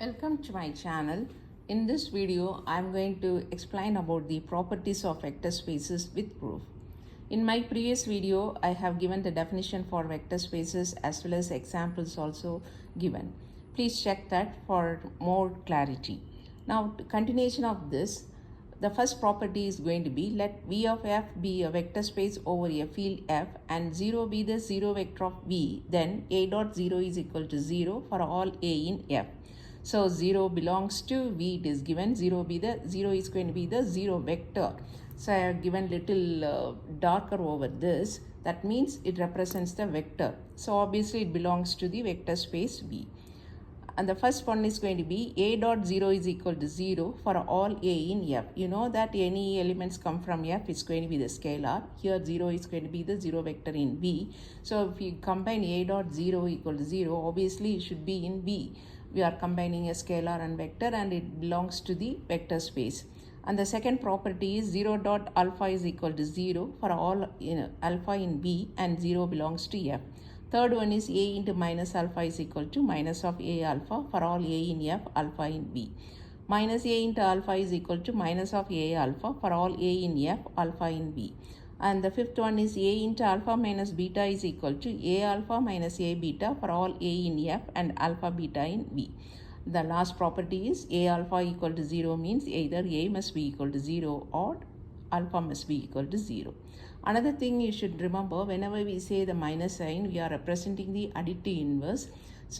Welcome to my channel. In this video, I am going to explain about the properties of vector spaces with proof. In my previous video, I have given the definition for vector spaces as well as examples also given. Please check that for more clarity. Now, continuation of this, the first property is going to be let V of f be a vector space over a field f and 0 be the zero vector of V, then A dot 0 is equal to 0 for all A in f. So 0 belongs to V, it is given 0 is going to be the 0 vector. So I have given little darker over this. That means it represents the vector. So obviously it belongs to the vector space V. And the first one is going to be A dot 0 is equal to 0 for all A in F. You know that any elements come from F, it's going to be the scalar. Here 0 is going to be the 0 vector in V. So if you combine A dot 0 equal to 0, obviously it should be in V. We are combining a scalar and vector and it belongs to the vector space. And the second property is 0 dot alpha is equal to 0 for all alpha in V and 0 belongs to F. Third one is A into minus alpha is equal to minus of A alpha for all A in F, alpha in V. Minus A into alpha is equal to minus of A alpha for all A in F, alpha in V. And the fifth one is A into alpha minus beta is equal to A alpha minus A beta for all A in F and alpha beta in V. The last property is A alpha equal to 0 means either A must be equal to 0 or alpha must be equal to 0. Another thing you should remember, whenever we say the minus sign, we are representing the additive inverse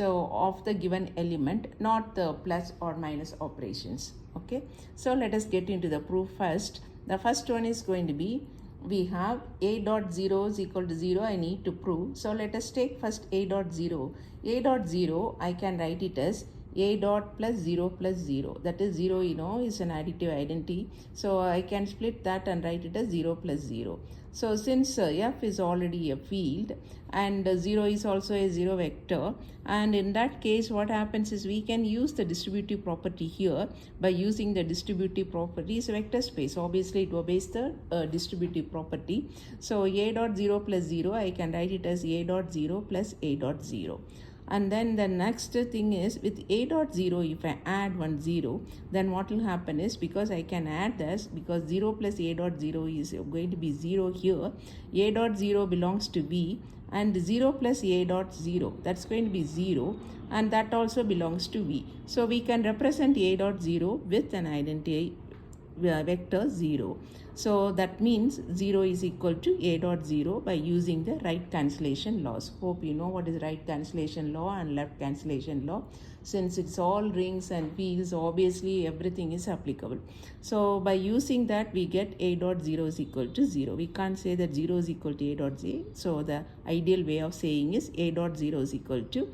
of the given element, not the plus or minus operations. Okay, so let us get into the proof first. The first one is going to be, we have A dot 0 is equal to 0, I need to prove. So let us take first A dot 0. A dot 0, I can write it as A dot plus 0 plus 0. That is 0, is an additive identity. So I can split that and write it as 0 plus 0. So since f is already a field and 0 is also a 0 vector, and in that case what happens is we can use the distributive property here. By using the distributive property is vector space. Obviously it obeys the distributive property. So A dot 0 plus 0, I can write it as A dot 0 plus A dot 0. And then the next thing is with A dot 0, if I add 1 0, then what will happen is, because I can add this, because 0 plus A dot 0 is going to be 0 here, A dot 0 belongs to V, and 0 plus A dot 0, that's going to be 0, and that also belongs to V. So we can represent A dot 0 with an identity vector 0. So that means 0 is equal to A dot 0 by using the right cancellation laws. Hope you know what is right cancellation law and left cancellation law. Since it's all rings and fields, obviously everything is applicable. So by using that, we get A dot 0 is equal to 0. We can't say that 0 is equal to A dot 0. So the ideal way of saying is A dot 0 is equal to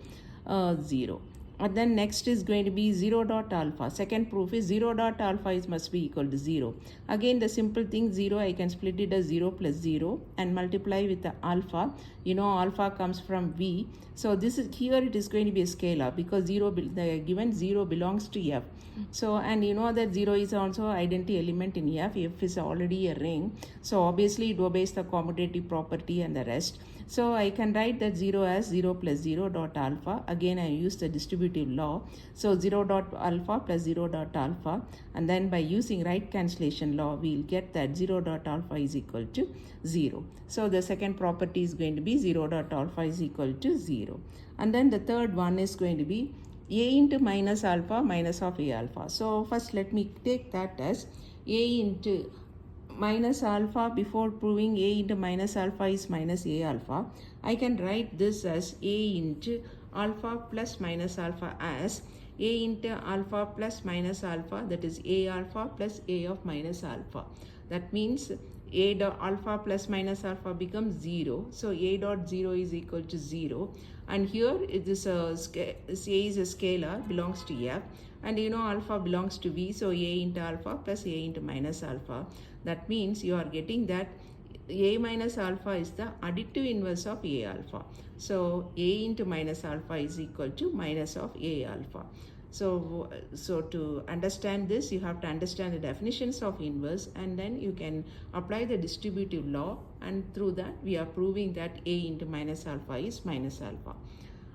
0. And then next is going to be 0 dot alpha. Second proof is 0 dot alpha must be equal to 0. Again, the simple thing 0, I can split it as 0 plus 0 and multiply with the alpha. Alpha comes from V. So this is here, it is going to be a scalar because the given 0 belongs to F. So, and you know that 0 is also identity element in F. F is already a ring. So obviously it obeys the commutative property and the rest. So I can write that 0 as 0 plus 0 dot alpha. Again, I use the distributive law. So 0 dot alpha plus 0 dot alpha. And then by using right cancellation law, we'll get that 0 dot alpha is equal to 0. So the second property is going to be 0 dot alpha is equal to 0. And then the third one is going to be A into minus alpha minus of A alpha. So first let me take that as A into minus alpha. Before proving A into minus alpha is minus A alpha, I can write this as A into alpha plus minus alpha as A into alpha plus minus alpha, that is A alpha plus A of minus alpha. That means A dot alpha plus minus alpha becomes 0. So A dot 0 is equal to 0. And here it is A is a scalar, belongs to F. And alpha belongs to V. So A into alpha plus A into minus alpha. That means you are getting that A minus alpha is the additive inverse of A alpha. So A into minus alpha is equal to minus of A alpha. So to understand this, you have to understand the definitions of inverse, and then you can apply the distributive law, and through that we are proving that A into minus alpha is minus alpha.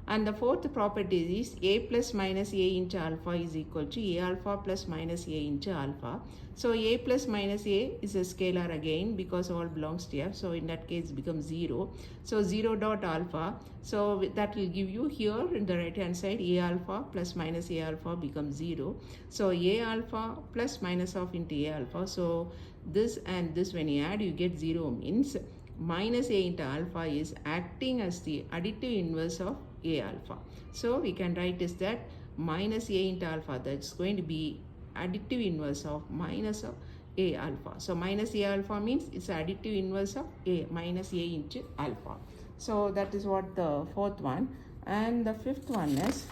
And the fourth property is a plus minus a into alpha is equal to a alpha plus minus a into alpha. So a plus minus a is a scalar again because all belongs to F. So in that case it becomes 0. So 0 dot alpha. So that will give you here in the right hand side a alpha plus minus a alpha becomes 0. So a alpha plus minus of into a alpha. So this and this when you add you get 0 means minus a into alpha is acting as the additive inverse of a alpha. So we can write is that minus a into alpha, that's going to be additive inverse of minus of a alpha. So minus a alpha means it's additive inverse of a minus a into alpha. So that is what the fourth one. And the fifth one is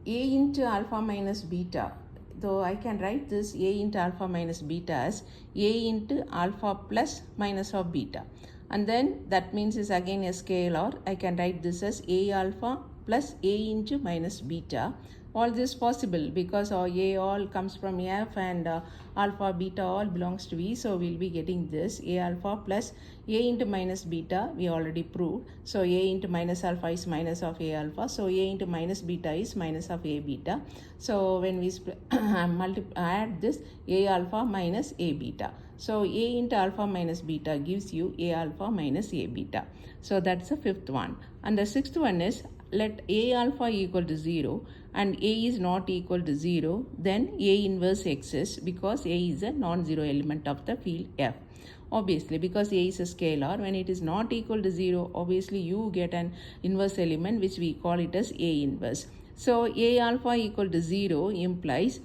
a into alpha minus beta. So I can write this a into alpha minus beta as a into alpha plus minus of beta. And then that means is again a scalar. I can write this as a alpha plus a into minus beta. All this possible because a all comes from F and alpha beta all belongs to V. So we'll be getting this a alpha plus a into minus beta we already proved. So a into minus alpha is minus of a alpha. So a into minus beta is minus of a beta. So when we add this a alpha minus a beta. So a into alpha minus beta gives you a alpha minus a beta. So that's the fifth one. And the sixth one is let a alpha equal to 0 and a is not equal to 0, then a inverse exists because a is a non-zero element of the field F. Obviously, because a is a scalar, when it is not equal to 0, obviously you get an inverse element which we call it as a inverse. So a alpha equal to 0 implies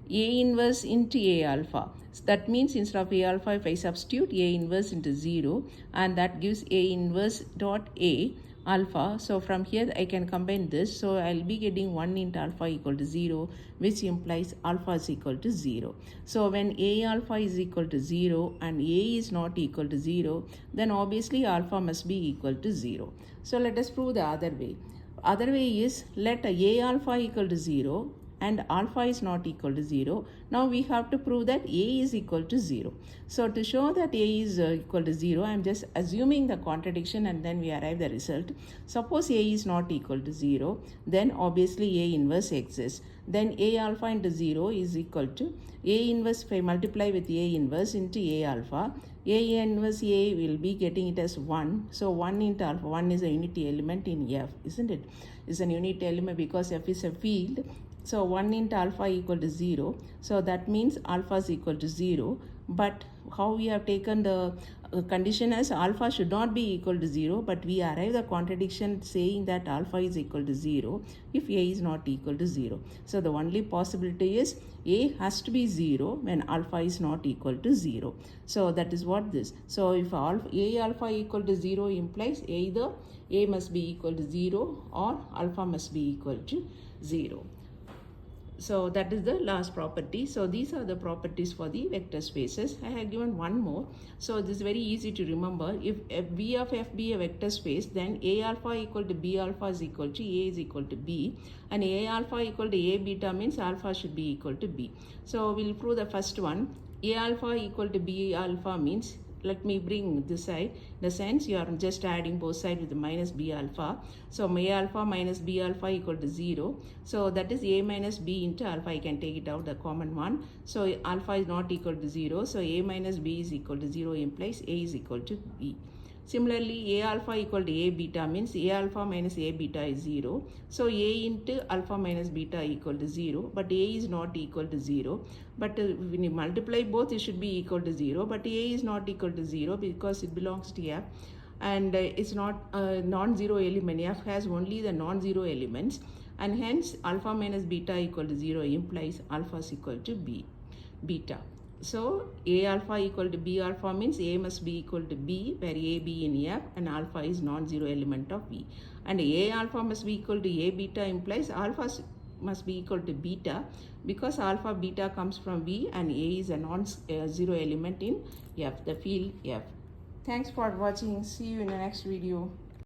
a inverse into a alpha. So that means instead of a alpha, if I substitute a inverse into 0, and that gives a inverse dot a alpha. So from here I can combine this. So I'll be getting 1 into alpha equal to 0, which implies alpha is equal to 0. So when a alpha is equal to 0 and a is not equal to 0, then obviously alpha must be equal to 0. So let us prove the other way. Other way is let a alpha equal to 0 and alpha is not equal to 0. Now we have to prove that a is equal to 0. So to show that a is equal to 0, I am just assuming the contradiction and then we arrive the result. Suppose a is not equal to 0, then obviously a inverse exists. Then a alpha into 0 is equal to a inverse, if I multiply with a inverse into a alpha, a inverse a will be getting it as 1. So 1 into alpha, 1 is a unity element in F, isn't it? It's an unity element because F is a field. So 1 into alpha equal to 0. So that means alpha is equal to 0. But how we have taken the condition as alpha should not be equal to 0. But we arrive the contradiction saying that alpha is equal to 0 if a is not equal to 0. So the only possibility is a has to be 0 when alpha is not equal to 0. So that is what this. So if a alpha equal to 0 implies either a must be equal to 0 or alpha must be equal to 0. So that is the last property. So these are the properties for the vector spaces. I have given one more. So this is very easy to remember. If B of F be a vector space, then A alpha equal to B alpha is equal to A is equal to B. And A alpha equal to A beta means alpha should be equal to B. So we'll prove the first one. A alpha equal to B alpha means, let me bring this side. In the sense you are just adding both sides with the minus b alpha. So a alpha minus b alpha equal to 0. So that is a minus b into alpha. I can take it out, the common one. So alpha is not equal to 0. So a minus b is equal to 0 implies a is equal to b. Similarly, a alpha equal to a beta means a alpha minus a beta is 0. So a into alpha minus beta equal to 0. But a is not equal to 0. But when you multiply both, it should be equal to 0. But a is not equal to 0 because it belongs to F. And it's not a non-zero element. F has only the non-zero elements. And hence, alpha minus beta equal to 0 implies alpha is equal to beta. So a alpha equal to b alpha means a must be equal to b, where a, b in F, and alpha is non-zero element of V. And a alpha must be equal to a beta implies alpha must be equal to beta, because alpha beta comes from V and a is a non-zero element in F, the field F. Thanks for watching. See you in the next video.